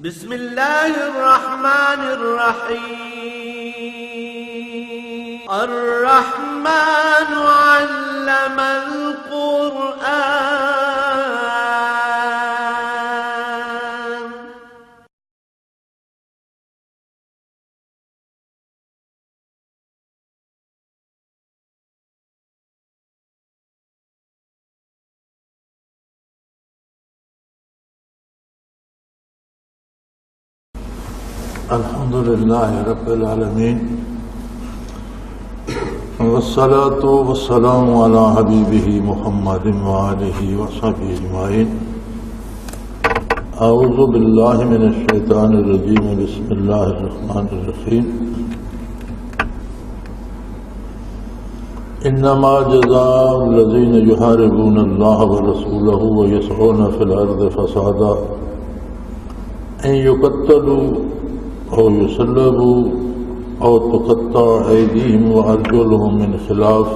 بسم الله الرحمن الرحيم. الرحمن علم القرآن. الحمد لله رب العالمين، والصلاة والسلام على حبيبه محمد وآله وصحبه أجمعين. أعوذ بالله من الشيطان الرجيم. بسم الله الرحمن الرحيم. إنما جزاء الذين يحاربون الله ورسوله ويسعون في الأرض فسادا أن يقتلوا أو يصلبوا أو تقطع أيديهم وأرجلهم من خلاف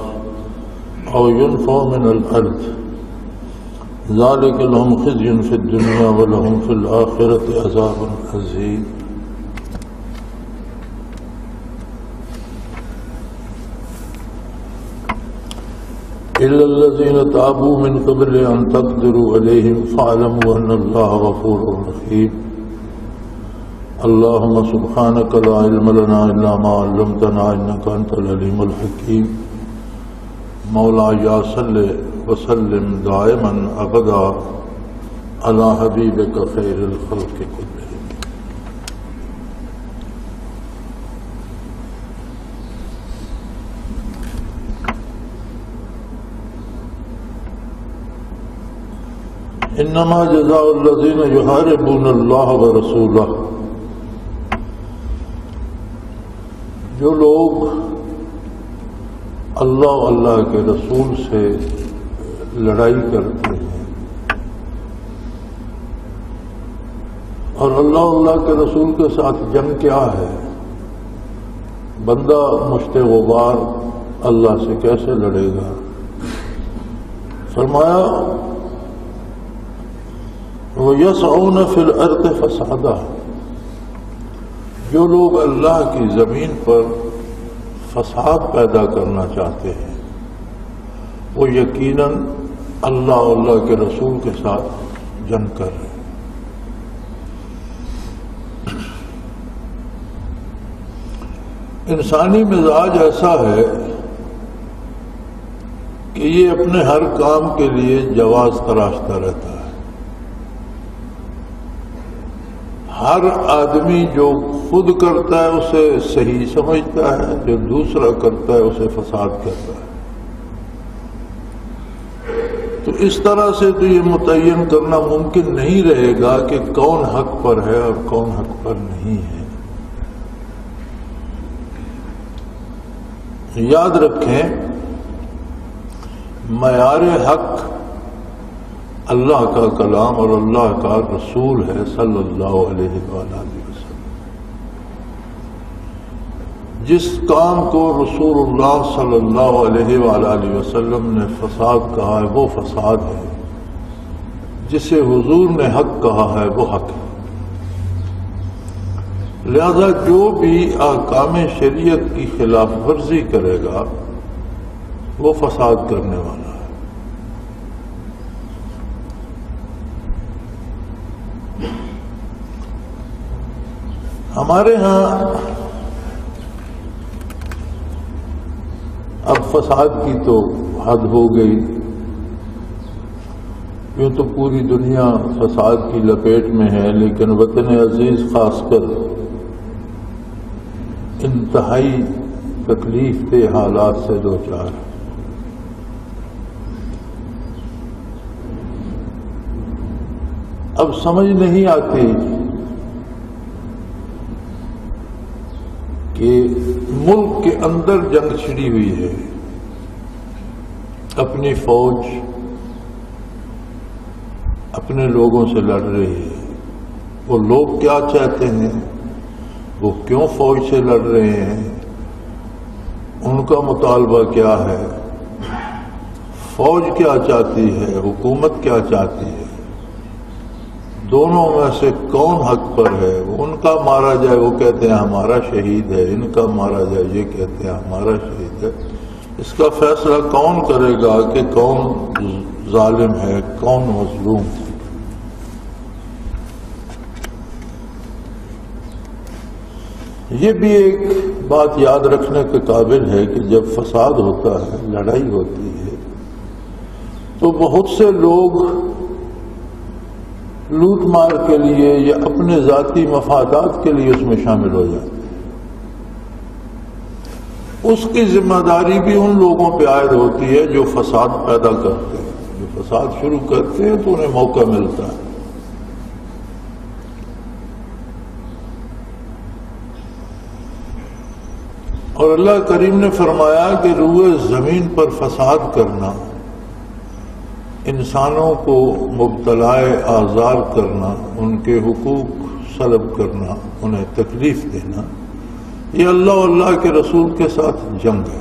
أو ينفوا من الأرض ذلك لهم خزي في الدنيا ولهم في الآخرة عذاب عظيم. إلا الذين تابوا من قبل أن تقدروا عليهم فاعلموا أن الله غفور رحيم. اللهم سبحانك لا علم لنا إلا ما علمتنا إنك أنت العليم الحكيم. مولاي صل وسلم دائما أبدا على حبيبك خير الخلق كلهم. إنما جزاء الذين يحاربون الله ورسوله، جو لوگ اللہ کے رسول سے لڑائی کرتے ہیں، اور اللہ کے رسول کے ساتھ جنگ کیا ہے؟ بندہ مشت غبار اللہ سے کیسے لڑے گا؟ فرمایا وَيَسْعُونَ فِي الْأَرْضِ فَسَادًا، جو لوگ اللہ کی زمین پر فساد پیدا کرنا چاہتے ہیں وہ یقیناً اللہ کے رسول کے ساتھ جنگ کر رہے ہیں۔ انسانی مزاج ایسا ہے کہ یہ اپنے ہر کام کے لیے جواز تراشتا رہتا ہے۔ ہر آدمی جو خود کرتا ہے اسے صحیح سمجھتا ہے، جو دوسرا کرتا ہے اسے فساد کہتا ہے۔ تو اس طرح سے تو یہ متعین کرنا ممکن نہیں رہے گا کہ کون حق پر ہے اور کون حق پر نہیں ہے۔ یاد رکھیں، معیار حق اللہ کا کلام اور اللہ کا رسول ہے صلی اللہ علیہ وآلہ وسلم۔ جس کام کو رسول اللہ صلی اللہ علیہ وآلہ وسلم نے فساد کہا ہے وہ فساد ہے، جسے حضور نے حق کہا ہے وہ حق ہے۔ لہذا جو بھی احکام شریعت کی خلاف ورزی کرے گا وہ فساد کرنے والا ہے۔ ہمارے ہاں اب فساد کی تو حد ہو گئی، یوں تو پوری دنیا فساد کی لپیٹ میں ہے، لیکن وطن عزیز خاص کر انتہائی تکلیف دہ حالات سے دوچار ہے۔ اب سمجھ نہیں آتی کہ ملک کے اندر جنگ چھڑی ہوئی ہے، اپنی فوج اپنے لوگوں سے لڑ رہی ہے۔ وہ لوگ کیا چاہتے ہیں، وہ کیوں فوج سے لڑ رہے ہیں، ان کا مطالبہ کیا ہے، فوج کیا چاہتی ہے، حکومت کیا چاہتی ہے، دونوں میں سے کون حق پر ہے؟ ان کا مارا جائے وہ کہتے ہیں ہمارا شہید ہے، ان کا مارا جائے یہ کہتے ہیں ہمارا شہید ہے۔ اس کا فیصلہ کون کرے گا کہ کون ظالم ہے کون مظلوم ہے؟ یہ بھی ایک بات یاد رکھنے کے قابل ہے کہ جب فساد ہوتا ہے، لڑائی ہوتی ہے، تو بہت سے لوگ لوٹ مار کے لیے یا اپنے ذاتی مفادات کے لیے اس میں شامل ہو جاتے ہیں۔ اس کی ذمہ داری بھی ان لوگوں پہ عائد ہوتی ہے جو فساد پیدا کرتے ہیں، جو فساد شروع کرتے ہیں تو انہیں موقع ملتا ہے۔ اور اللہ کریم نے فرمایا کہ روئے زمین پر فساد کرنا، انسانوں کو مبتلائے آزار کرنا، ان کے حقوق سلب کرنا، انہیں تکلیف دینا، یہ اللہ اور اللہ کے رسول کے ساتھ جنگ ہے۔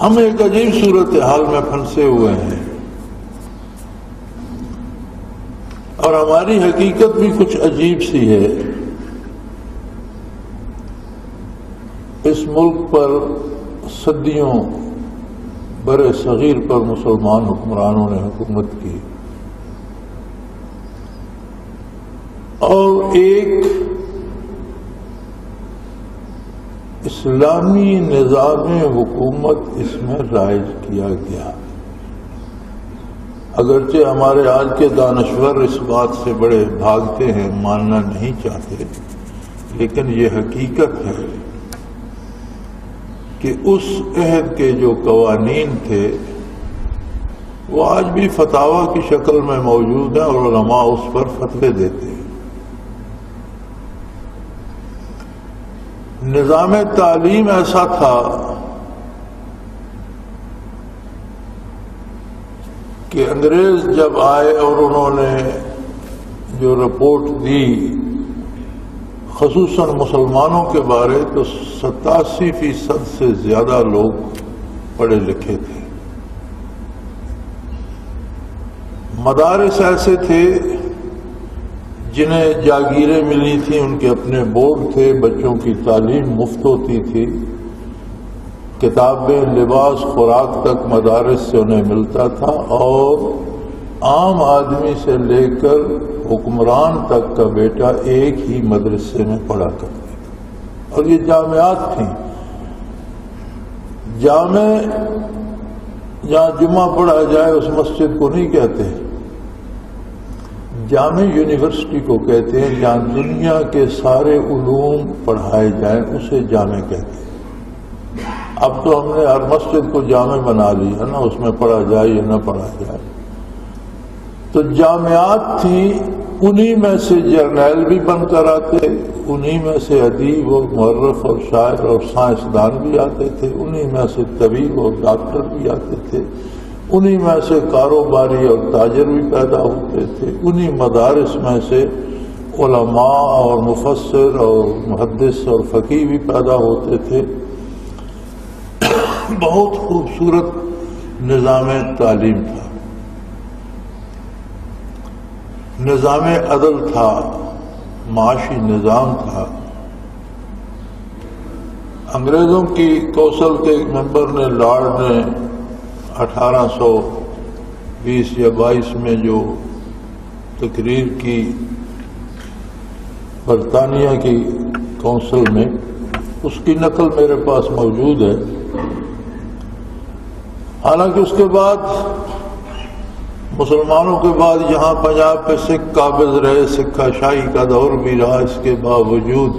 ہم ایک عجیب صورتحال میں پھنسے ہوئے ہیں، اور ہماری حقیقت بھی کچھ عجیب سی ہے۔ اس ملک پر صدیوں بر صغیر پر مسلمان حکمرانوں نے حکومت کی، اور ایک اسلامی نظام حکومت اس میں رائج کیا گیا۔ اگرچہ ہمارے آج کے دانشور اس بات سے بڑے بھاگتے ہیں، ماننا نہیں چاہتے، لیکن یہ حقیقت ہے کہ اس عہد کے جو قوانین تھے وہ آج بھی فتاوی کی شکل میں موجود ہیں اور علماء اس پر فتوے دیتے ہیں۔ نظام تعلیم ایسا تھا کہ انگریز جب آئے اور انہوں نے جو رپورٹ دی خصوصاً مسلمانوں کے بارے، تو 87% سے زیادہ لوگ پڑھے لکھے تھے۔ مدارس ایسے تھے جنہیں جاگیریں ملی تھیں، ان کے اپنے بورڈ تھے، بچوں کی تعلیم مفت ہوتی تھی، کتابیں، لباس، خوراک تک مدارس سے انہیں ملتا تھا، اور عام آدمی سے لے کر حکمران تک کا بیٹا ایک ہی مدرسے میں پڑھا کرتے تھے۔ اور یہ جامعات تھیں۔ جامع جہاں جمعہ پڑھا جائے اس مسجد کو نہیں کہتے، جامع یونیورسٹی کو کہتے ہیں، جہاں دنیا کے سارے علوم پڑھائے جائیں اسے جامع کہتے ہیں۔ اب تو ہم نے ہر مسجد کو جامع بنا لی ہے نا، اس میں پڑھا جائے یا نہ پڑھا جائے۔ تو جامعات تھیں، انہی میں سے جرنیل بھی بن کر آتے، انہی میں سے ادیب اور مورخ اور شاعر اور سائنسدان بھی آتے تھے، انہی میں سے طبیب اور ڈاکٹر بھی آتے تھے، انہی میں سے کاروباری اور تاجر بھی پیدا ہوتے تھے، انہی مدارس میں سے علماء اور مفسر اور محدث اور فقیہ بھی پیدا ہوتے تھے۔ بہت خوبصورت نظام تعلیم تھا، نظام عدل تھا، معاشی نظام تھا۔ انگریزوں کی کونسل کے ممبر نے، لارڈ نے 1820 یا 22 میں جو تقریر کی برطانیہ کی کونسل میں، اس کی نقل میرے پاس موجود ہے۔ حالانکہ اس کے بعد مسلمانوں کے بعد یہاں پنجاب پہ سکھ قابض رہے، سکھا شاہی کا دور بھی رہا، اس کے باوجود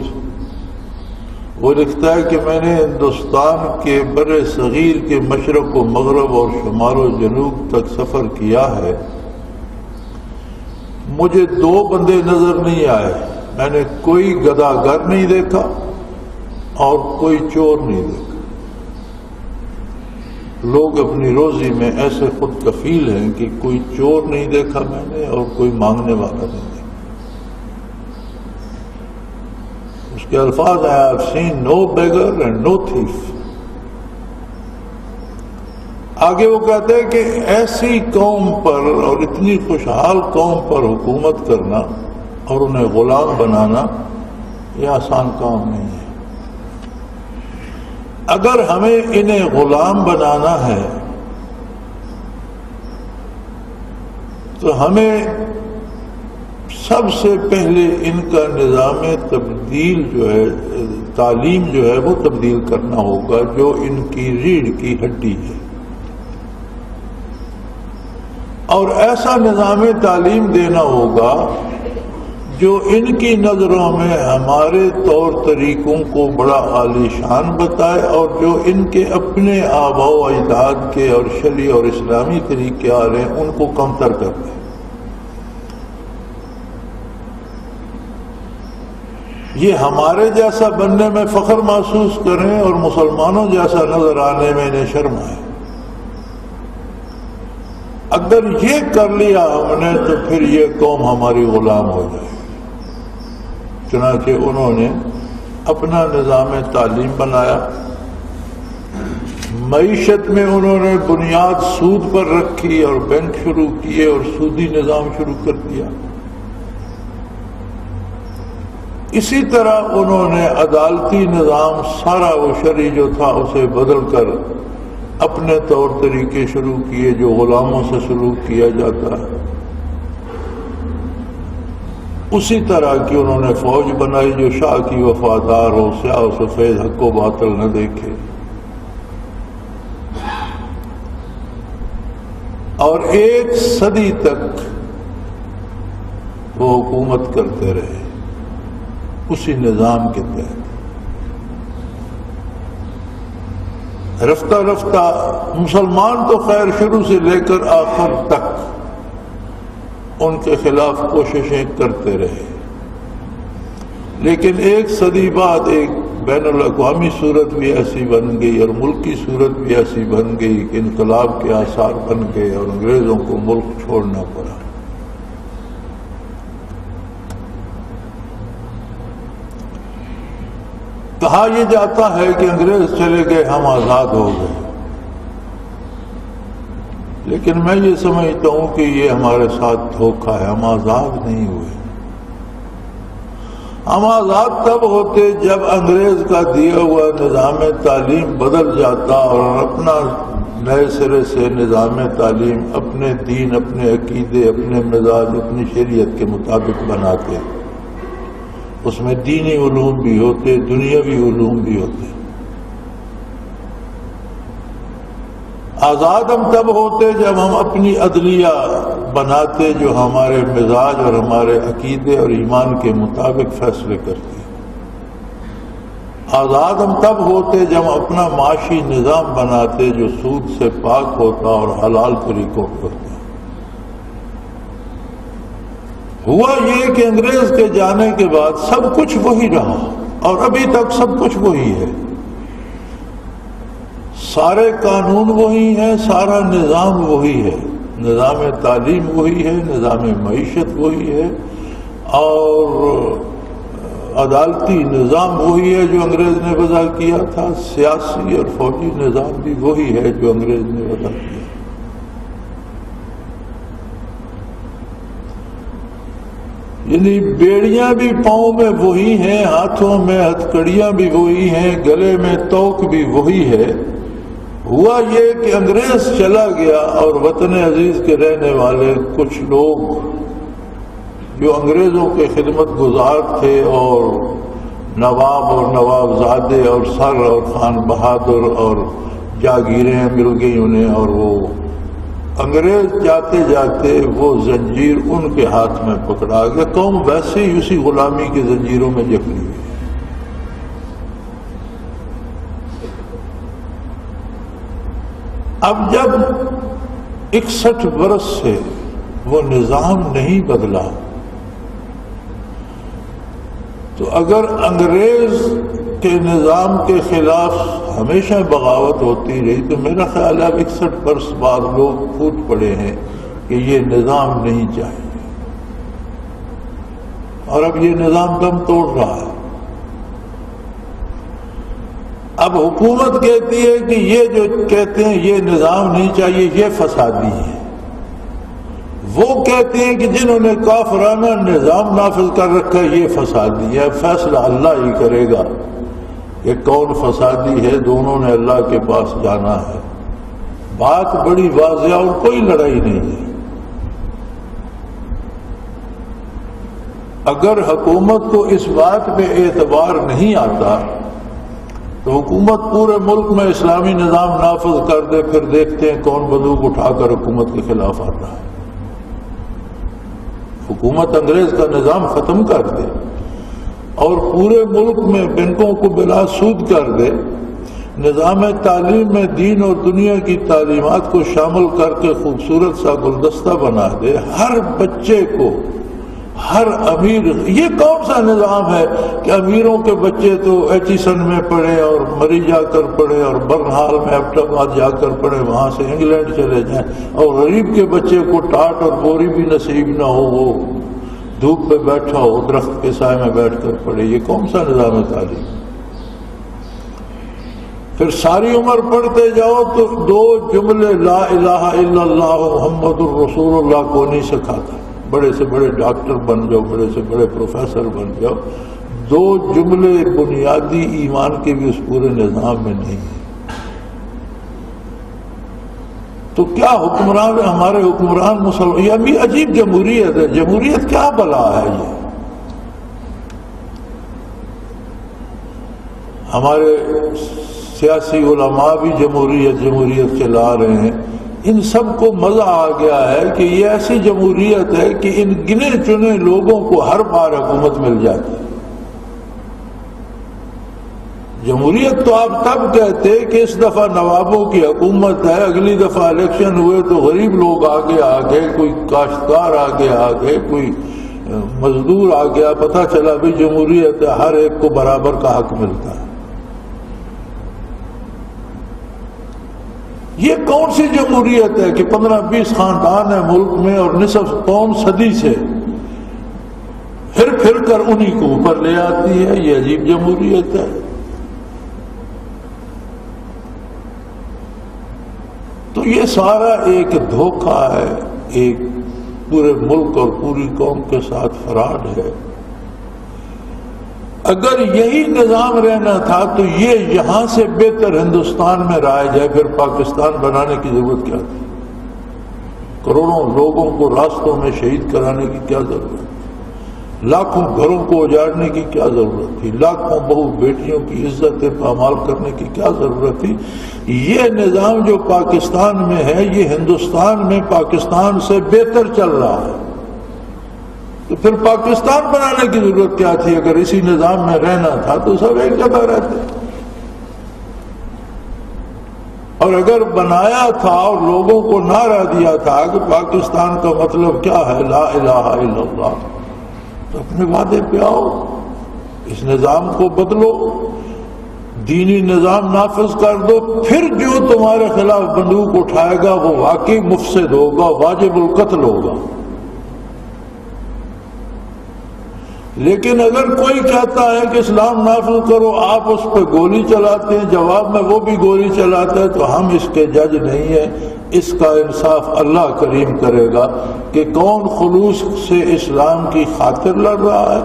وہ لکھتا ہے کہ میں نے ہندوستان کے بر صغیر کے مشرق و مغرب اور شمال و جنوب تک سفر کیا ہے، مجھے 2 بندے نظر نہیں آئے، میں نے کوئی گداگر نہیں دیکھا اور کوئی چور نہیں دیکھا۔ لوگ اپنی روزی میں ایسے خود کفیل ہیں کہ کوئی چور نہیں دیکھا میں نے اور کوئی مانگنے والا نہیں دیکھا۔ اس کے الفاظ ہیں، I have seen no beggar and no thief۔ آگے وہ کہتے ہیں کہ ایسی قوم پر اور اتنی خوشحال قوم پر حکومت کرنا اور انہیں غلام بنانا یہ آسان کام نہیں ہے۔ اگر ہمیں انہیں غلام بنانا ہے تو ہمیں سب سے پہلے ان کا نظام تبدیل جو ہے، تعلیم جو ہے وہ تبدیل کرنا ہوگا، جو ان کی ریڑھ کی ہڈی ہے، اور ایسا نظام تعلیم دینا ہوگا جو ان کی نظروں میں ہمارے طور طریقوں کو بڑا عالی شان بتائے، اور جو ان کے اپنے آباء و اجداد کے اور شرعی اور اسلامی طریقے آ رہے ہیں ان کو کمتر کر دے۔ یہ ہمارے جیسا بننے میں فخر محسوس کریں اور مسلمانوں جیسا نظر آنے میں انہیں شرم آئے۔ اگر یہ کر لیا ہم نے تو پھر یہ قوم ہماری غلام ہو جائے۔ چنانچہ انہوں نے اپنا نظام تعلیم بنایا، معیشت میں انہوں نے بنیاد سود پر رکھی اور بینک شروع کیے اور سودی نظام شروع کر دیا۔ اسی طرح انہوں نے عدالتی نظام سارا وہ شرعی جو تھا اسے بدل کر اپنے طور طریقے شروع کیے جو غلاموں سے سلوک کیا جاتا ہے۔ اسی طرح کی انہوں نے فوج بنائی جو شاہ کی وفادار ہو، سیاہ و سفید، حق و باطل نہ دیکھے، اور 1 صدی تک وہ حکومت کرتے رہے اسی نظام کے تحت۔ رفتہ رفتہ مسلمان تو خیر شروع سے لے کر آخر تک ان کے خلاف کوششیں کرتے رہے، لیکن 1 صدی بعد ایک بین الاقوامی صورت بھی ایسی بن گئی اور ملکی صورت بھی ایسی بن گئی کہ انقلاب کے آثار بن گئے اور انگریزوں کو ملک چھوڑنا پڑا۔ کہا یہ جاتا ہے کہ انگریز چلے گئے ہم آزاد ہو گئے، لیکن میں یہ سمجھتا ہوں کہ یہ ہمارے ساتھ دھوکہ ہے، ہم آزاد نہیں ہوئے۔ ہم آزاد تب ہوتے جب انگریز کا دیا ہوا نظام تعلیم بدل جاتا اور اپنا نئے سرے سے نظام تعلیم اپنے دین، اپنے عقیدے، اپنے مزاج، اپنی شریعت کے مطابق بناتے، اس میں دینی علوم بھی ہوتے، دنیاوی علوم بھی ہوتے۔ آزاد ہم تب ہوتے جب ہم اپنی عدلیہ بناتے جو ہمارے مزاج اور ہمارے عقیدے اور ایمان کے مطابق فیصلے کرتے۔ آزاد ہم تب ہوتے جب ہم اپنا معاشی نظام بناتے جو سود سے پاک ہوتا اور حلال طریقوں پہ ہوتا۔ ہوا یہ کہ انگریز کے جانے کے بعد سب کچھ وہی رہا اور ابھی تک سب کچھ وہی ہے، سارے قانون وہی ہیں، سارا نظام وہی ہے، نظام تعلیم وہی ہے، نظام معیشت وہی ہے، اور عدالتی نظام وہی ہے جو انگریز نے وضع کیا تھا، سیاسی اور فوجی نظام بھی وہی ہے جو انگریز نے وضع کیا۔ یعنی بیڑیاں بھی پاؤں میں وہی ہیں، ہاتھوں میں ہتھکڑیاں بھی وہی ہیں، گلے میں توق بھی وہی ہے۔ ہوا یہ کہ انگریز چلا گیا اور وطن عزیز کے رہنے والے کچھ لوگ جو انگریزوں کے خدمت گزار تھے اور نواب اور نواب زادے اور سر اور خان بہادر اور جاگیریں مل گئی انہیں، اور وہ انگریز جاتے جاتے وہ زنجیر ان کے ہاتھ میں پکڑا گیا، قوم ویسے ہی اسی غلامی کی زنجیروں میں جکڑی ہوئی۔ اب جب 61 برس سے وہ نظام نہیں بدلا تو اگر انگریز کے نظام کے خلاف ہمیشہ بغاوت ہوتی رہی تو میرا خیال ہے اب 61 برس بعد لوگ پھوٹ پڑے ہیں کہ یہ نظام نہیں چاہیے، اور اب یہ نظام دم توڑ رہا ہے۔ اب حکومت کہتی ہے کہ یہ جو کہتے ہیں یہ نظام نہیں چاہیے، یہ فسادی ہے. وہ کہتے ہیں کہ جنہوں نے کافرانہ نظام نافذ کر رکھا ہے یہ فسادی ہے. فیصلہ اللہ ہی کرے گا کہ کون فسادی ہے. دونوں نے اللہ کے پاس جانا ہے. بات بڑی واضح اور کوئی لڑائی نہیں ہے. اگر حکومت کو اس بات پہ اعتبار نہیں آتا تو حکومت پورے ملک میں اسلامی نظام نافذ کر دے، پھر دیکھتے ہیں کون بندوق اٹھا کر حکومت کے خلاف آ رہا ہے. حکومت انگریز کا نظام ختم کر دے اور پورے ملک میں بینکوں کو بلا سود کر دے، نظام تعلیم میں دین اور دنیا کی تعلیمات کو شامل کر کے خوبصورت سا گلدستہ بنا دے، ہر بچے کو، ہر امیر، یہ کون سا نظام ہے کہ امیروں کے بچے تو ایچیسن میں پڑھیں اور مری جا کر پڑھیں اور برنہال میں ایبٹاباد جا کر پڑھیں، وہاں سے انگلینڈ چلے جائیں، اور غریب کے بچے کو ٹاٹ اور بوری بھی نصیب نہ ہو، وہ دھوپ پہ بیٹھا ہو، درخت کے سائے میں بیٹھ کر پڑھے. یہ کون سا نظام ہے تعلیم؟ پھر ساری عمر پڑھتے جاؤ تو دو جملے لا الہ الا اللہ محمد الرسول اللہ کو نہیں سکھاتا. بڑے سے بڑے ڈاکٹر بن جاؤ، بڑے سے بڑے پروفیسر بن جاؤ، دو جملے بنیادی ایمان کے بھی اس پورے نظام میں نہیں ہیں. تو کیا حکمران ہمارے حکمران مسلمان، یہ بھی عجیب جمہوریت ہے. جمہوریت کیا بلا ہے یہ؟ ہمارے سیاسی علماء بھی جمہوریت چلا رہے ہیں. ان سب کو مزہ آ گیا ہے کہ یہ ایسی جمہوریت ہے کہ ان گنے چنے لوگوں کو ہر بار حکومت مل جاتی ہے. جمہوریت تو آپ تب کہتے کہ اس دفعہ نوابوں کی حکومت ہے، اگلی دفعہ الیکشن ہوئے تو غریب لوگ آگے آ گئے، کوئی کاشتکار آگے آ گئے، کوئی مزدور آ گیا، پتہ چلا بھی جمہوریت ہے، ہر ایک کو برابر کا حق ملتا ہے. یہ کون سی جمہوریت ہے کہ 15-20 خاندان ہیں ملک میں اور نصف قوم صدی سے پھر کر انہی کو اوپر لے آتی ہے؟ یہ عجیب جمہوریت ہے. تو یہ سارا ایک دھوکہ ہے، ایک پورے ملک اور پوری قوم کے ساتھ فراڈ ہے. اگر یہی نظام رہنا تھا تو یہ یہاں سے بہتر ہندوستان میں رائج ہے، پھر پاکستان بنانے کی ضرورت کیا تھی؟ کروڑوں لوگوں کو راستوں میں شہید کرانے کی کیا ضرورت تھی؟ لاکھوں گھروں کو اجاڑنے کی کیا ضرورت تھی؟ لاکھوں بہو بیٹیوں کی عزت پامال کرنے کی کیا ضرورت تھی؟ یہ نظام جو پاکستان میں ہے یہ ہندوستان میں پاکستان سے بہتر چل رہا ہے. تو پھر پاکستان بنانے کی ضرورت کیا تھی؟ اگر اسی نظام میں رہنا تھا تو سب ایک جگہ رہتے. اور اگر بنایا تھا اور لوگوں کو نعرہ دیا تھا کہ پاکستان کا مطلب کیا ہے لا الہ الا اللہ، تو اپنے وعدے پہ آؤ، اس نظام کو بدلو، دینی نظام نافذ کر دو. پھر جو تمہارے خلاف بندوق اٹھائے گا وہ واقعی مفسد ہوگا، واجب القتل ہوگا. لیکن اگر کوئی کہتا ہے کہ اسلام نافذ کرو، آپ اس پہ گولی چلاتے ہیں، جواب میں وہ بھی گولی چلاتا ہے، تو ہم اس کے جج نہیں ہیں. اس کا انصاف اللہ کریم کرے گا کہ کون خلوص سے اسلام کی خاطر لڑ رہا ہے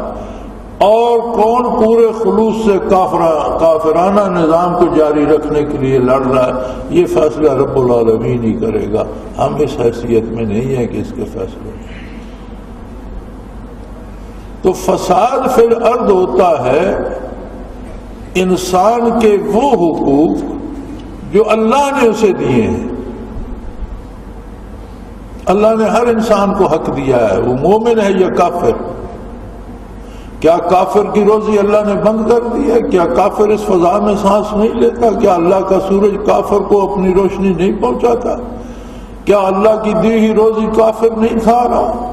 اور کون پورے خلوص سے کافرانہ نظام کو جاری رکھنے کے لیے لڑ رہا ہے. یہ فیصلہ رب العالمین ہی کرے گا. ہم اس حیثیت میں نہیں ہیں کہ اس کے فیصلے. تو فساد فی الارض ہوتا ہے انسان کے وہ حقوق جو اللہ نے اسے دیے ہیں. اللہ نے ہر انسان کو حق دیا ہے، وہ مومن ہے یا کافر. کیا کافر کی روزی اللہ نے بند کر دی ہے؟ کیا کافر اس فضا میں سانس نہیں لیتا؟ کیا اللہ کا سورج کافر کو اپنی روشنی نہیں پہنچاتا؟ کیا اللہ کی دی ہوئی روزی کافر نہیں کھا رہا؟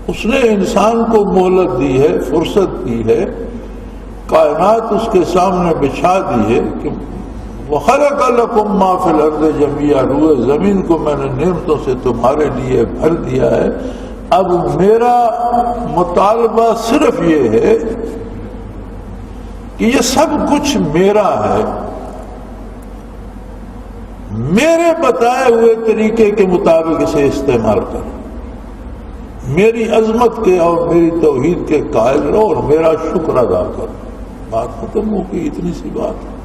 اس نے انسان کو مہلت دی ہے، فرصت دی ہے، کائنات اس کے سامنے بچھا دی ہے کہ وَخَلَقَ لَكُم مَّا فِي الْأَرْضِ جَمِيعًا، روئے زمین کو میں نے نعمتوں سے تمہارے لیے بھر دیا ہے. اب میرا مطالبہ صرف یہ ہے کہ یہ سب کچھ میرا ہے، میرے بتائے ہوئے طریقے کے مطابق اسے استعمال کرو، میری عظمت کے اور میری توحید کے قائل رہو اور میرا شکر ادا کرو۔ بات ختم ہو گئی، اتنی سی بات ہے۔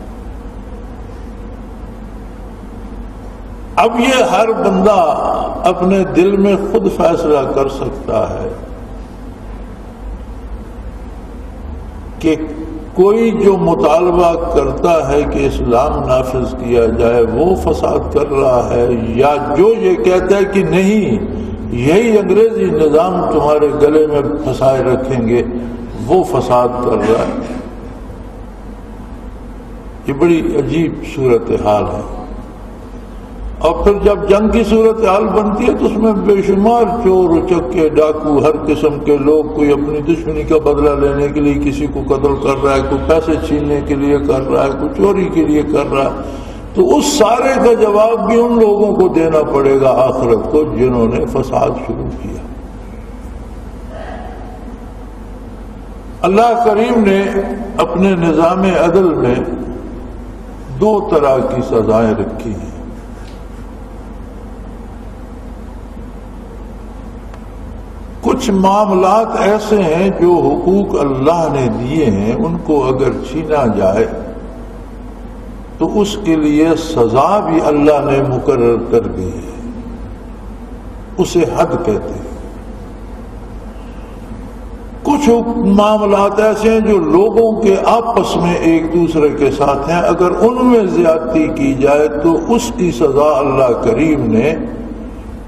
اب یہ ہر بندہ اپنے دل میں خود فیصلہ کر سکتا ہے کہ کوئی جو مطالبہ کرتا ہے کہ اسلام نافذ کیا جائے وہ فساد کر رہا ہے، یا جو یہ کہتا ہے کہ نہیں یہی انگریزی نظام تمہارے گلے میں پھنسائے رکھیں گے وہ فساد کر رہا ہے۔ یہ بڑی عجیب صورتحال ہے۔ اور پھر جب جنگ کی صورتحال بنتی ہے تو اس میں بے شمار چور اچکے ڈاکو ہر قسم کے لوگ، کوئی اپنی دشمنی کا بدلہ لینے کے لیے کسی کو قتل کر رہا ہے، کوئی پیسے چھیننے کے لیے کر رہا ہے، کوئی چوری کے لیے کر رہا ہے، تو اس سارے کا جواب بھی ان لوگوں کو دینا پڑے گا آخرت کو جنہوں نے فساد شروع کیا۔ اللہ کریم نے اپنے نظام عدل میں دو طرح کی سزائیں رکھی ہیں۔ کچھ معاملات ایسے ہیں جو حقوق اللہ نے دیے ہیں، ان کو اگر چھینا جائے تو اس کے لیے سزا بھی اللہ نے مقرر کر دی ہے، اسے حد کہتے ہیں۔ کچھ معاملات ایسے ہیں جو لوگوں کے آپس میں ایک دوسرے کے ساتھ ہیں، اگر ان میں زیادتی کی جائے تو اس کی سزا اللہ کریم نے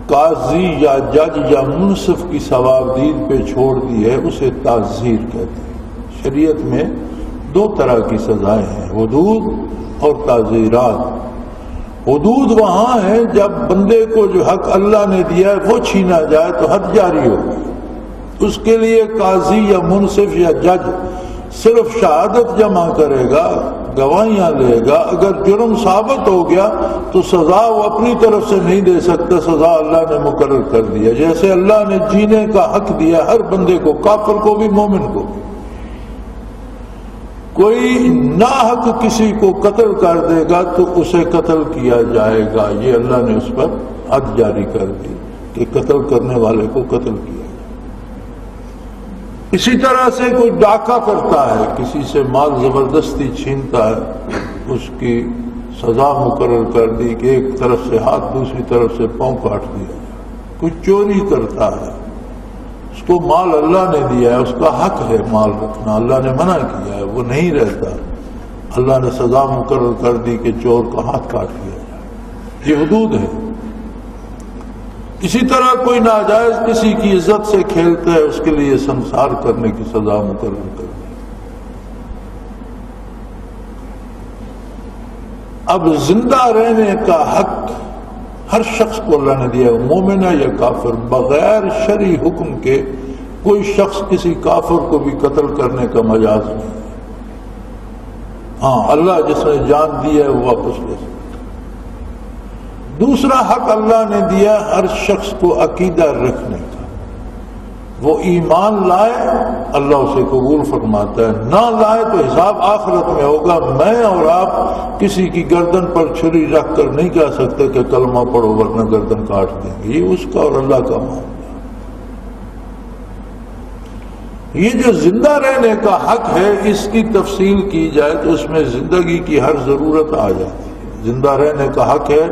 قاضی یا جج یا منصف کی ثوابدید پہ چھوڑ دی ہے، اسے تعزیر کہتے ہیں۔ شریعت میں دو طرح کی سزائیں ہیں، حدود اور تعزیرات۔ حدود وہاں ہیں جب بندے کو جو حق اللہ نے دیا ہے وہ چھینا جائے تو حد جاری ہوگی، اس کے لیے قاضی یا منصف یا جج صرف شہادت جمع کرے گا، گواہیاں لے گا، اگر جرم ثابت ہو گیا تو سزا وہ اپنی طرف سے نہیں دے سکتا، سزا اللہ نے مقرر کر دیا۔ جیسے اللہ نے جینے کا حق دیا ہر بندے کو، کافر کو بھی مومن کو۔ کوئی ناحق کسی کو قتل کر دے گا تو اسے قتل کیا جائے گا، یہ اللہ نے اس پر حد جاری کر دی کہ قتل کرنے والے کو قتل کیا۔ اسی طرح سے کوئی ڈاکہ کرتا ہے، کسی سے مال زبردستی چھینتا ہے، اس کی سزا مقرر کر دی کہ ایک طرف سے ہاتھ دوسری طرف سے پاؤں کاٹ دیا۔ کوئی چوری کرتا ہے، اس کو مال اللہ نے دیا ہے، اس کا حق ہے مال رکھنا، اللہ نے منع کیا ہے، وہ نہیں رہتا، اللہ نے سزا مقرر کر دی کہ چور کا ہاتھ کاٹ دیا جائے۔ یہ حدود ہے۔ اسی طرح کوئی ناجائز کسی کی عزت سے کھیلتا ہے، اس کے لیے سنسار کرنے کی سزا مقرر کر دی۔ اب زندہ رہنے کا حق ہر شخص کو اللہ نے دیا ہے، مومن ہے یا کافر، بغیر شرعی حکم کے کوئی شخص کسی کافر کو بھی قتل کرنے کا مجاز نہیں۔ ہاں، اللہ جس نے جان دی ہے وہ واپس لے سکتا۔ دوسرا حق اللہ نے دیا ہر شخص کو عقیدہ رکھنے کا، وہ ایمان لائے اللہ اسے قبول فرماتا ہے، نہ لائے تو حساب آخرت میں ہوگا۔ میں اور آپ کسی کی گردن پر چھری رکھ کر نہیں کہہ سکتے کہ کلمہ پڑھو ورنہ گردن کاٹ دیں گے، یہ اس کا اور اللہ کا معاملہ۔ یہ جو زندہ رہنے کا حق ہے، اس کی تفصیل کی جائے تو اس میں زندگی کی ہر ضرورت آ جاتی ہے۔ زندہ رہنے کا حق ہے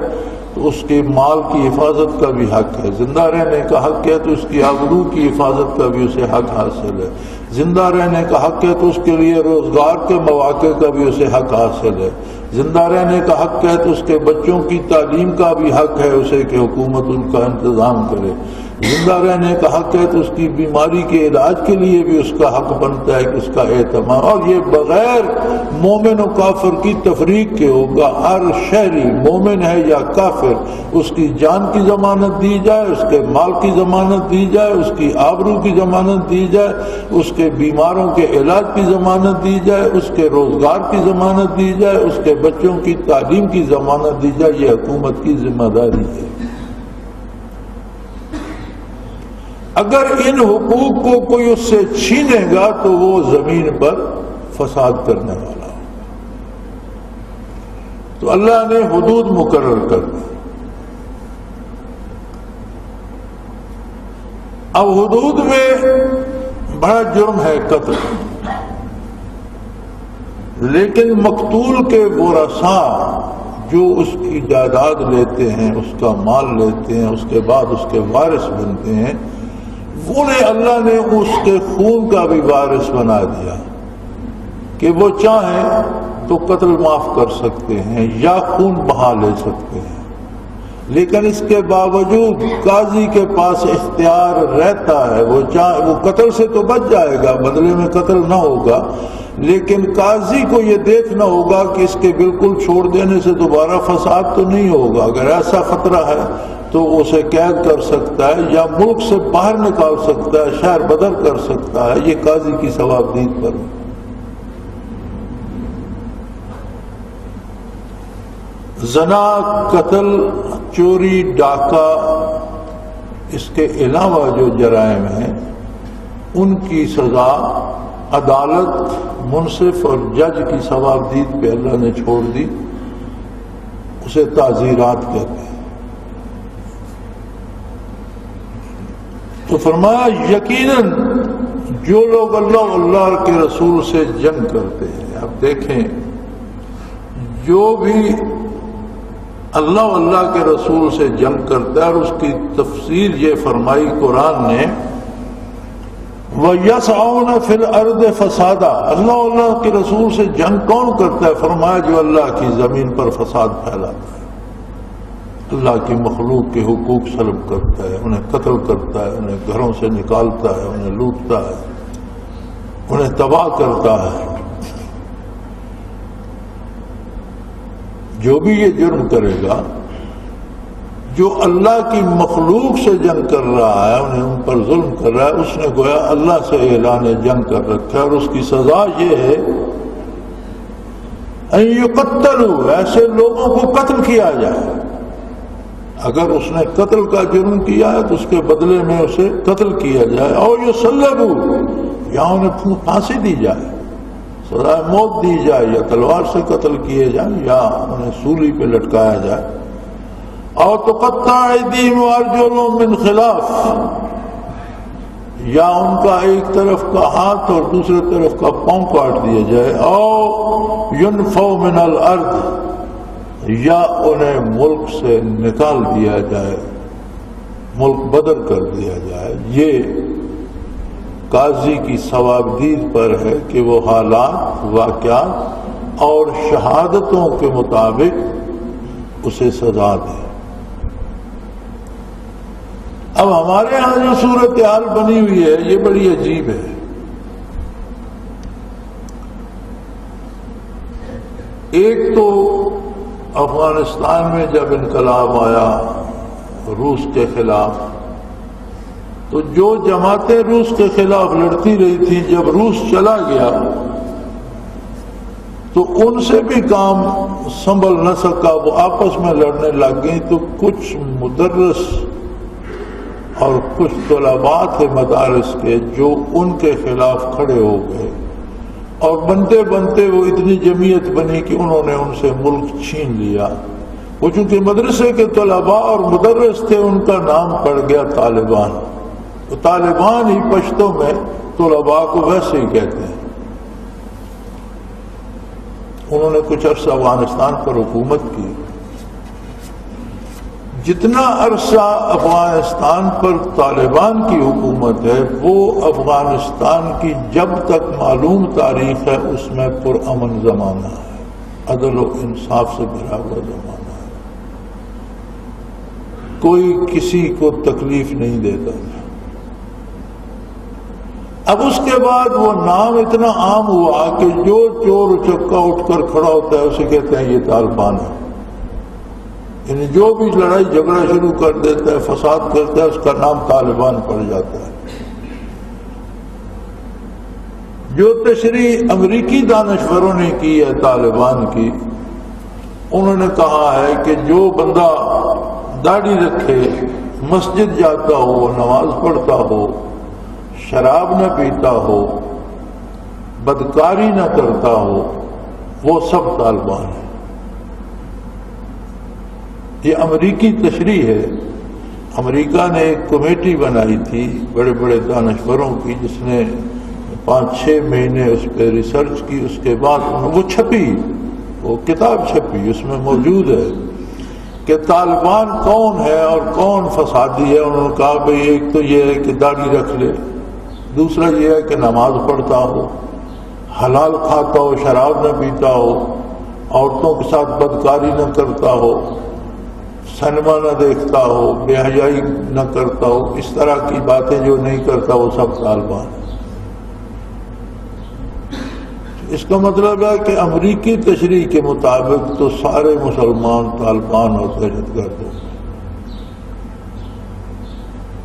تو اس کے مال کی حفاظت کا بھی حق ہے، زندہ رہنے کا حق ہے تو اس کی آبرو کی حفاظت کا بھی اسے حق حاصل ہے، زندہ رہنے کا حق ہے تو اس کے لیے روزگار کے مواقع کا بھی اسے حق حاصل ہے، زندہ رہنے کا حق ہے تو اس کے بچوں کی تعلیم کا بھی حق ہے اسے کہ حکومت ان کا انتظام کرے، زندہ رہنے کا حق ہے تو اس کی بیماری کے علاج کے لیے بھی اس کا حق بنتا ہے کہ اس کا اہتمام، اور یہ بغیر مومن و کافر کی تفریق کے ہوگا۔ ہر شہری مومن ہے یا کافر، اس کی جان کی ضمانت دی جائے، اس کے مال کی ضمانت دی جائے، اس کی آبرو کی ضمانت دی جائے، اس کے بیماروں کے علاج کی ضمانت دی جائے، اس کے روزگار کی ضمانت دی جائے، اس کے بچوں کی تعلیم کی ضمانت دی جائے۔ یہ حکومت کی ذمہ داری ہے۔ اگر ان حقوق کو کوئی اس سے چھینے گا تو وہ زمین پر فساد کرنے والا ہو۔ تو اللہ نے حدود مقرر کر دی۔ اب حدود میں بڑا جرم ہے قتل، لیکن مقتول کے ورثاء جو اس کی جائیداد لیتے ہیں، اس کا مال لیتے ہیں، اس کے بعد اس کے وارث بنتے ہیں، انہیں اللہ نے اس کے خون کا بھی وارث بنا دیا کہ وہ چاہیں تو قتل معاف کر سکتے ہیں یا خون بہا لے سکتے ہیں، لیکن اس کے باوجود قاضی کے پاس اختیار رہتا ہے، وہ قتل سے تو بچ جائے گا، بدلے میں قتل نہ ہوگا، لیکن قاضی کو یہ دیکھنا ہوگا کہ اس کے بالکل چھوڑ دینے سے دوبارہ فساد تو نہیں ہوگا۔ اگر ایسا خطرہ ہے تو اسے قید کر سکتا ہے یا ملک سے باہر نکال سکتا ہے، شہر بدر کر سکتا ہے، یہ قاضی کی ثوابدید پر۔ زنا، قتل، چوری، ڈاکہ، اس کے علاوہ جو جرائم ہیں ان کی سزا عدالت، منصف اور جج کی ثوابدید پہ اللہ نے چھوڑ دی، اسے تعزیرات کہتے ہیں۔ تو فرمایا یقیناً جو لوگ اللہ اللہ کے رسول سے جنگ کرتے ہیں، آپ دیکھیں جو بھی اللہ کے رسول سے جنگ کرتا ہے، اور اس کی تفسیر یہ فرمائی قرآن نے، وَيَسْعَوْنَ فِي الْأَرْضِ فَسَادًا، اللہ کے رسول سے جنگ کون کرتا ہے؟ فرمایا جو اللہ کی زمین پر فساد پھیلاتا ہے، اللہ کی مخلوق کے حقوق سلب کرتا ہے، انہیں قتل کرتا ہے، انہیں گھروں سے نکالتا ہے، انہیں لوٹتا ہے، انہیں تباہ کرتا ہے۔ جو بھی یہ جرم کرے گا، جو اللہ کی مخلوق سے جنگ کر رہا ہے، انہیں ان پر ظلم کر رہا ہے، اس نے گویا اللہ سے اعلان جنگ کر رکھا ہے، اور اس کی سزا یہ ہے ان یقتلوا، ایسے لوگوں کو قتل کیا جائے۔ اگر اس نے قتل کا جرم کیا ہے تو اس کے بدلے میں اسے قتل کیا جائے، اور یصلبوا، یا انہیں پھانسی دی جائے، سزائے موت دی جائے، یا تلوار سے قتل کیے جائیں، یا انہیں سولی پہ لٹکایا جائے، اور تقطع ایدیہم وارجلہم من خلاف، یا ان کا ایک طرف کا ہاتھ اور دوسرے طرف کا پاؤں کاٹ دیا جائے، اور ینفوا من الارض، یا انہیں ملک سے نکال دیا جائے، ملک بدر کر دیا جائے۔ یہ قاضی کی ثوابدید پر ہے کہ وہ حالات، واقعات اور شہادتوں کے مطابق اسے سزا دے۔ اب ہمارے ہاں جو صورتحال بنی ہوئی ہے یہ بڑی عجیب ہے۔ ایک تو افغانستان میں جب انقلاب آیا روس کے خلاف، تو جو جماعتیں روس کے خلاف لڑتی رہی تھی، جب روس چلا گیا تو ان سے بھی کام سنبھل نہ سکا، وہ آپس میں لڑنے لگ گئی، تو کچھ مدرس اور کچھ طلباء تھے مدارس کے جو ان کے خلاف کھڑے ہو گئے، اور بنتے بنتے وہ اتنی جمعیت بنی کہ انہوں نے ان سے ملک چھین لیا۔ وہ چونکہ مدرسے کے طلباء اور مدرس تھے، ان کا نام پڑ گیا طالبان۔ تو طالبان ہی پشتوں میں طلباء کو ویسے ہی کہتے ہیں۔ انہوں نے کچھ عرصہ افغانستان پر حکومت کی۔ جتنا عرصہ افغانستان پر طالبان کی حکومت ہے، وہ افغانستان کی جب تک معلوم تاریخ ہے اس میں پرامن زمانہ ہے، عدل و انصاف سے بھرا ہوا زمانہ ہے، کوئی کسی کو تکلیف نہیں دیتا۔ اب اس کے بعد وہ نام اتنا عام ہوا کہ جو چور چکا اٹھ کر کھڑا ہوتا ہے اسے کہتے ہیں یہ طالبان ہے، یعنی جو بھی لڑائی جھگڑا شروع کر دیتا ہے، فساد کرتا ہے، اس کا نام طالبان پڑ جاتا ہے۔ جو تشریح امریکی دانشوروں نے کی ہے طالبان کی، انہوں نے کہا ہے کہ جو بندہ داڑھی رکھے، مسجد جاتا ہو، نماز پڑھتا ہو، شراب نہ پیتا ہو، بدکاری نہ کرتا ہو وہ سب طالبان ہیں۔ یہ امریکی تشریح ہے۔ امریکہ نے ایک کمیٹی بنائی تھی بڑے بڑے دانشوروں کی، جس نے 5-6 مہینے اس پہ ریسرچ کی، اس کے بعد وہ چھپی، وہ کتاب چھپی، اس میں موجود ہے کہ طالبان کون ہے اور کون فسادی ہے۔ انہوں نے کہا بھئی ایک تو یہ ہے کہ داڑھی رکھ لے، دوسرا یہ ہے کہ نماز پڑھتا ہو، حلال کھاتا ہو، شراب نہ پیتا ہو، عورتوں کے ساتھ بدکاری نہ کرتا ہو، سنیما نہ دیکھتا ہو، بے حیائی نہ کرتا ہو، اس طرح کی باتیں جو نہیں کرتا وہ سب طالبان۔ اس کا مطلب ہے کہ امریکی تشریح کے مطابق تو سارے مسلمان طالبان اور دہشت گرد ہیں۔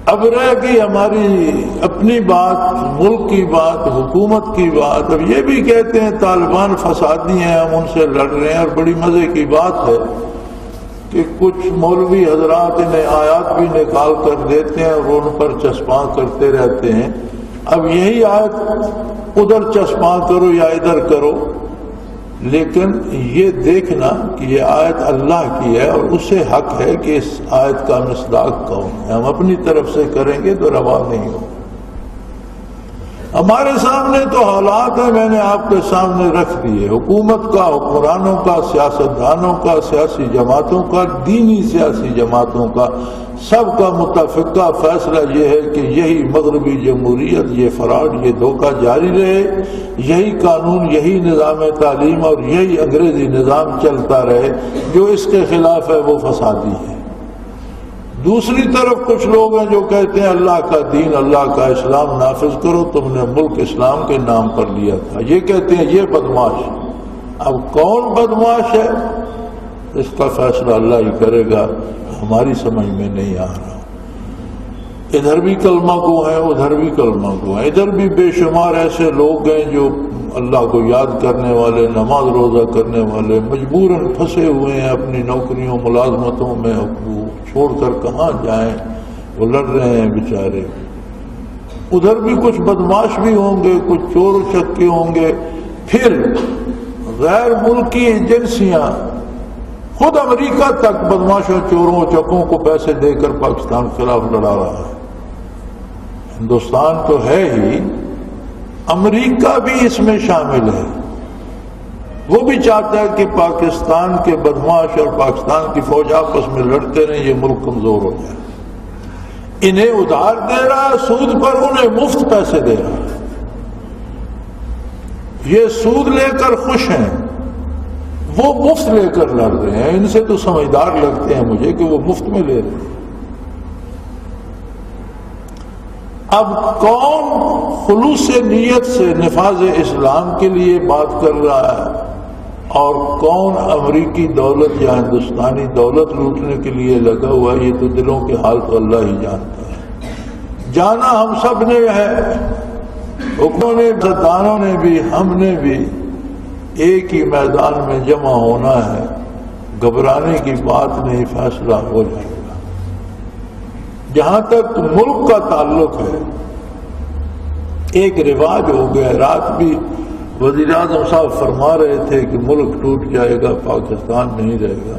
اب رہ گئی ہماری اپنی بات، ملک کی بات، حکومت کی بات۔ اب یہ بھی کہتے ہیں طالبان فسادی ہیں، ہم ان سے لڑ رہے ہیں، اور بڑی مزے کی بات ہے کہ کچھ مولوی حضرات انہیں آیات بھی نکال کر دیتے ہیں اور ان پر چسپاں کرتے رہتے ہیں۔ اب یہی آیت ادھر چسپاں کرو یا ادھر کرو، لیکن یہ دیکھنا کہ یہ آیت اللہ کی ہے اور اسے حق ہے کہ اس آیت کا مصداق کون ہے۔ ہم اپنی طرف سے کریں گے تو روا نہیں ہو۔ ہمارے سامنے تو حالات ہیں، میں نے آپ کے سامنے رکھ دیے، حکومت کا، حکمرانوں کا، سیاستدانوں کا، سیاسی جماعتوں کا، دینی سیاسی جماعتوں کا، سب کا متفقہ فیصلہ یہ ہے کہ یہی مغربی جمہوریت، یہ فراڈ، یہ دھوکہ جاری رہے، یہی قانون، یہی نظام تعلیم اور یہی انگریزی نظام چلتا رہے۔ جو اس کے خلاف ہے وہ فسادی ہے۔ دوسری طرف کچھ لوگ ہیں جو کہتے ہیں اللہ کا دین، اللہ کا اسلام نافذ کرو، تم نے ملک اسلام کے نام پر لیا تھا، یہ کہتے ہیں یہ بدماش۔ اب کون بدماش ہے اس کا فیصلہ اللہ ہی کرے گا، ہماری سمجھ میں نہیں آ رہا۔ ادھر بھی کلمہ گو ہیں، ادھر بھی کلمہ گو ہیں، ادھر بھی بے شمار ایسے لوگ ہیں جو اللہ کو یاد کرنے والے، نماز روزہ کرنے والے، مجبوراً پھنسے ہوئے ہیں اپنی نوکریوں ملازمتوں میں، چھوڑ کر کہاں جائیں، وہ لڑ رہے ہیں بیچارے۔ ادھر بھی کچھ بدماش بھی ہوں گے، کچھ چور و چکے ہوں گے، پھر غیر ملکی ایجنسیاں، خود امریکہ تک بدماشوں، چوروں چکوں کو پیسے دے کر پاکستان کے خلاف لڑا رہا ہے۔ ہندوستان تو ہے ہی، امریکہ بھی اس میں شامل ہے، وہ بھی چاہتا ہے کہ پاکستان کے بدماش اور پاکستان کی فوج آپس میں لڑتے رہیں، یہ ملک کمزور ہو جائے۔ انہیں ادھار دے رہا ہے سود پر، انہیں مفت پیسے دے رہا ہے۔ یہ سود لے کر خوش ہیں، وہ مفت لے کر لڑ رہے ہیں۔ ان سے تو سمجھدار لگتے ہیں مجھے کہ وہ مفت میں لے رہے ہیں۔ اب کون خلوص نیت سے نفاذ اسلام کے لیے بات کر رہا ہے اور کون امریکی دولت یا ہندوستانی دولت لوٹنے کے لیے لگا ہوا ہے، یہ تو دلوں کے حال تو اللہ ہی جانتا ہے۔ جانا ہم سب نے ہے، حکموں نے، سرداروں نے بھی، ہم نے بھی، ایک ہی میدان میں جمع ہونا ہے۔ گھبرانے کی بات نہیں، فیصلہ ہو جائے گا۔ جہاں تک ملک کا تعلق ہے، ایک رواج ہو گیا، رات بھی وزیر اعظم صاحب فرما رہے تھے کہ ملک ٹوٹ جائے گا، پاکستان نہیں رہے گا۔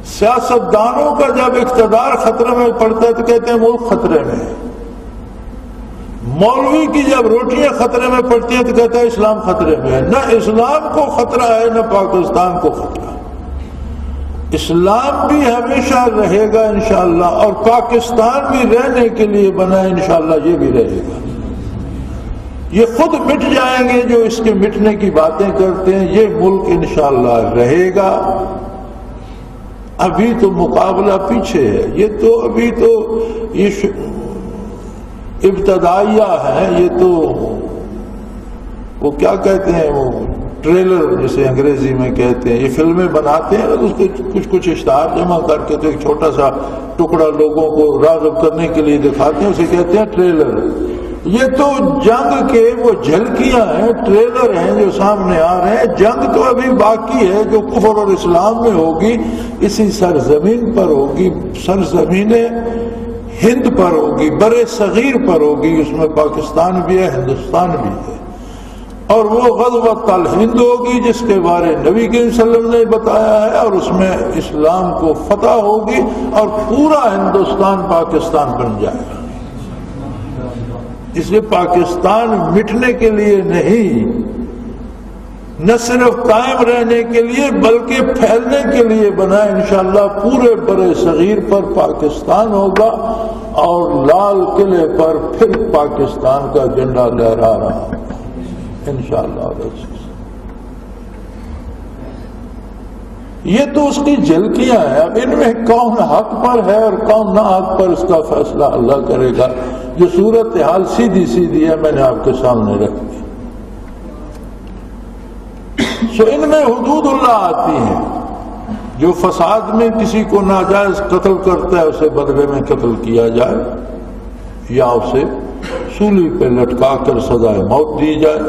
سیاستدانوں کا جب اقتدار خطرے میں پڑتا ہے تو کہتے ہیں ملک خطرے میں ہے۔ مولوی کی جب روٹیاں خطرے میں پڑتی ہیں تو کہتا ہے اسلام خطرے میں ہے۔ نہ اسلام کو خطرہ ہے، نہ پاکستان کو خطرہ۔ اسلام بھی ہمیشہ رہے گا انشاءاللہ، اور پاکستان بھی رہنے کے لیے بنا ہے انشاءاللہ، یہ بھی رہے گا۔ یہ خود مٹ جائیں گے جو اس کے مٹنے کی باتیں کرتے ہیں، یہ ملک انشاءاللہ رہے گا۔ ابھی تو مقابلہ پیچھے ہے، یہ تو ابھی تو یہ ابتدائیہ ہے، یہ تو وہ کیا کہتے ہیں، وہ ٹریلر جسے انگریزی میں کہتے ہیں۔ یہ فلمیں بناتے ہیں اس کے کچھ اشتہار جمع کر کے تو ایک چھوٹا سا ٹکڑا لوگوں کو راغب کرنے کے لیے دکھاتے ہیں، اسے کہتے ہیں ٹریلر۔ یہ تو جنگ کے وہ جھلکیاں ہیں، ٹریلر ہیں جو سامنے آ رہے ہیں۔ جنگ تو ابھی باقی ہے جو کفر اور اسلام میں ہوگی، اسی سرزمین پر ہوگی، سرزمین ہند پر ہوگی، برے صغیر پر ہوگی، اس میں پاکستان بھی ہے، ہندوستان بھی ہے۔ اور وہ غزوۃ الہند ہوگی جس کے بارے نبی کریم صلی اللہ علیہ وسلم نے بتایا ہے، اور اس میں اسلام کو فتح ہوگی اور پورا ہندوستان پاکستان بن جائے گا۔ اس لیے پاکستان مٹنے کے لیے نہیں، نہ صرف قائم رہنے کے لیے بلکہ پھیلنے کے لیے بنا ہے۔ انشاءاللہ پورے برے صغیر پر پاکستان ہوگا اور لال قلعے پر پھر پاکستان کا جھنڈا لہرا رہا ہوگا انشاءاللہ۔ یہ تو اس کی جھلکیاں ہیں، اب ان میں کون حق پر ہے اور کون نہ حق پر، اس کا فیصلہ اللہ کرے گا۔ جو صورتحال سیدھی سیدھی ہے میں نے آپ کے سامنے رکھ دی۔ سو ان میں حدود اللہ آتی ہیں۔ جو فساد میں کسی کو ناجائز قتل کرتا ہے اسے بدلے میں قتل کیا جائے یا اسے سولی پہ لٹکا کر سزائے موت دی جائے۔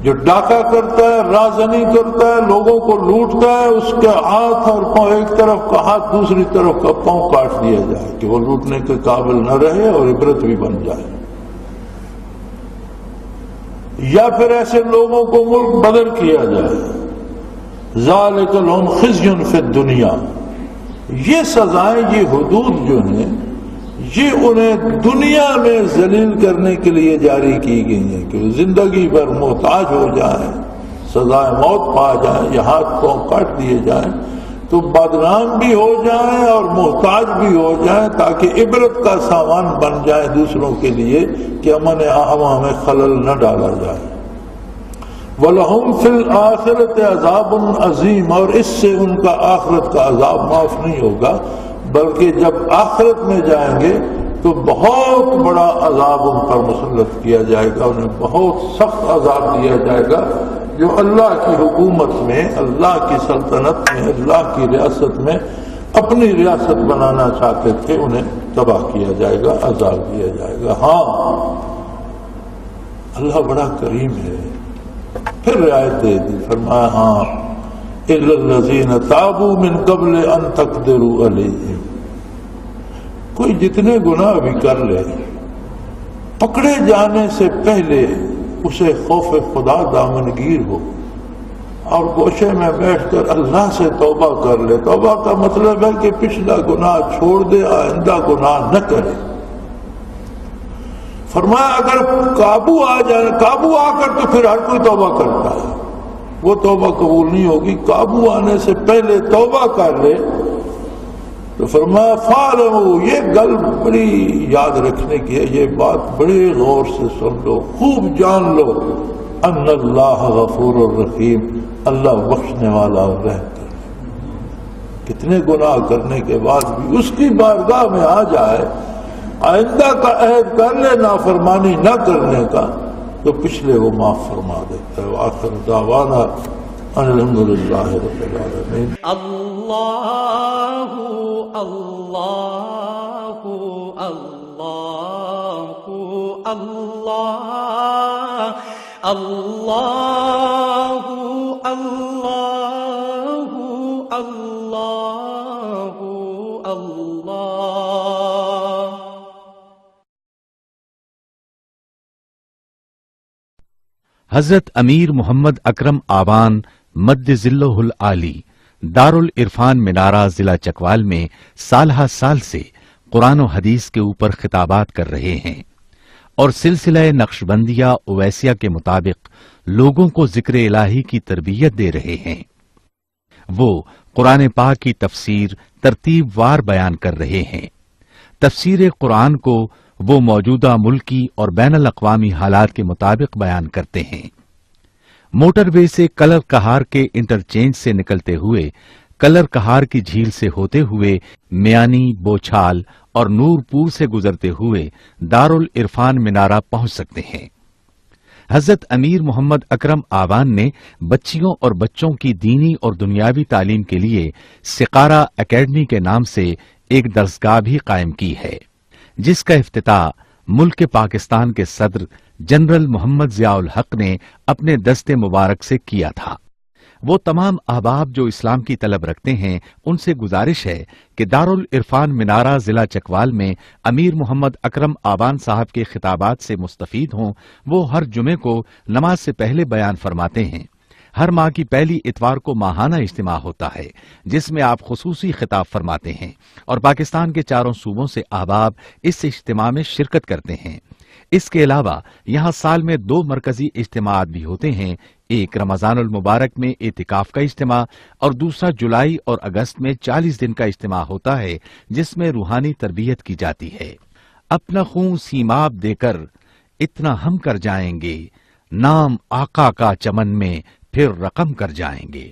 جو ڈاکہ کرتا ہے، رازنی کرتا ہے، لوگوں کو لوٹتا ہے، اس کے ہاتھ اور پاؤں، ایک طرف کا ہاتھ دوسری طرف کا پاؤں کاٹ دیا جائے کہ وہ لوٹنے کے قابل نہ رہے اور عبرت بھی بن جائے۔ یا پھر ایسے لوگوں کو ملک بدر کیا جائے۔ ذالک لہم خزی فی الدنیا، یہ سزائیں، یہ حدود جو ہیں یہ انہیں دنیا میں ذلیل کرنے کے لیے جاری کی گئی ہیں کہ وہ زندگی بھر محتاج ہو جائیں، سزائے موت پا جائیں، یا ہاتھ پاؤں کاٹ دیے جائیں تو بدنام بھی ہو جائیں اور محتاج بھی ہو جائیں، تاکہ عبرت کا سامان بن جائیں دوسروں کے لیے کہ امن عامہ میں خلل نہ ڈالا جائے۔ وَلَهُمْ فِي الْآخِرَةِ عَذَابٌ عَظِيمٌ، اور اس سے ان کا آخرت کا عذاب معاف نہیں ہوگا، بلکہ جب آخرت میں جائیں گے تو بہت بڑا عذاب ان پر مسلط کیا جائے گا، انہیں بہت سخت عذاب دیا جائے گا۔ جو اللہ کی حکومت میں، اللہ کی سلطنت میں، اللہ کی ریاست میں اپنی ریاست بنانا چاہتے تھے انہیں تباہ کیا جائے گا، عذاب دیا جائے گا۔ ہاں اللہ بڑا کریم ہے، پھر رعایت دے دی، فرمایا ہاں اِلَّا الَّذِينَ تَابُوا مِن قَبْلِ أَن تَقْدِرُوا عَلَيْهِمْ، کوئی جتنے گناہ بھی کر لے پکڑے جانے سے پہلے اسے خوف خدا دامنگیر ہو اور گوشے میں بیٹھ کر اللہ سے توبہ کر لے۔ توبہ کا مطلب ہے کہ پچھلا گناہ چھوڑ دے، آئندہ گناہ نہ کرے۔ فرمایا اگر قابو آ جائے، قابو آ کر تو پھر ہر کوئی توبہ کرتا ہے، وہ توبہ قبول نہیں ہوگی۔ قابو آنے سے پہلے توبہ کر لے تو فرمایا فَاعْلَمُوا، یہ گل بڑی یاد رکھنے کی ہے، یہ بات بڑے غور سے سن لو، خوب جان لو، ان اللہ غفور الرحیم، اللہ بخشنے والا اور رحم کرنے۔ کتنے گناہ کرنے کے بعد بھی اس کی بارگاہ میں آ جائے، آئندہ کا عہد کر لے نافرمانی نہ کرنے کا، تو پچھلے وہ معاف فرما دیتا ہے۔ وآخر دعوانا ان الحمدللہ رب العالمین۔ اللہ اللہ اللہ اللہ اللہ اللہ اللہ اللہ۔ حضرت امیر محمد اکرم آوان مد ذلہ العالی دارالعرفان منارہ ضلع چکوال میں سالہ سال سے قرآن و حدیث کے اوپر خطابات کر رہے ہیں اور سلسلہ نقشبندیہ اویسیہ کے مطابق لوگوں کو ذکر الہی کی تربیت دے رہے ہیں۔ وہ قرآن پاک کی تفسیر ترتیب وار بیان کر رہے ہیں۔ تفسیر قرآن کو وہ موجودہ ملکی اور بین الاقوامی حالات کے مطابق بیان کرتے ہیں۔ موٹر وے سے کلر کہار کے انٹرچینج سے نکلتے ہوئے، کلر کہار کی جھیل سے ہوتے ہوئے، میانی، بوچھال اور نورپور سے گزرتے ہوئے دارالعرفان منارہ پہنچ سکتے ہیں۔ حضرت امیر محمد اکرم آوان نے بچیوں اور بچوں کی دینی اور دنیاوی تعلیم کے لیے سقارہ اکیڈمی کے نام سے ایک درسگاہ بھی قائم کی ہے، جس کا افتتاح ملک پاکستان کے صدر جنرل محمد ضیاء الحق نے اپنے دست مبارک سے کیا تھا۔ وہ تمام احباب جو اسلام کی طلب رکھتے ہیں ان سے گزارش ہے کہ دارل عرفان منارہ ضلع چکوال میں امیر محمد اکرم آبان صاحب کے خطابات سے مستفید ہوں۔ وہ ہر جمعے کو نماز سے پہلے بیان فرماتے ہیں۔ ہر ماہ کی پہلی اتوار کو ماہانہ اجتماع ہوتا ہے جس میں آپ خصوصی خطاب فرماتے ہیں اور پاکستان کے چاروں صوبوں سے احباب اس اجتماع میں شرکت کرتے ہیں۔ اس کے علاوہ یہاں سال میں 2 مرکزی اجتماعات بھی ہوتے ہیں، ایک رمضان المبارک میں اعتکاف کا اجتماع اور دوسرا جولائی اور اگست میں 40 دن کا اجتماع ہوتا ہے جس میں روحانی تربیت کی جاتی ہے۔ اپنا خون سیماب دے کر اتنا ہم کر جائیں گے، نام آقا کا چمن میں پھر رقم کر جائیں گے۔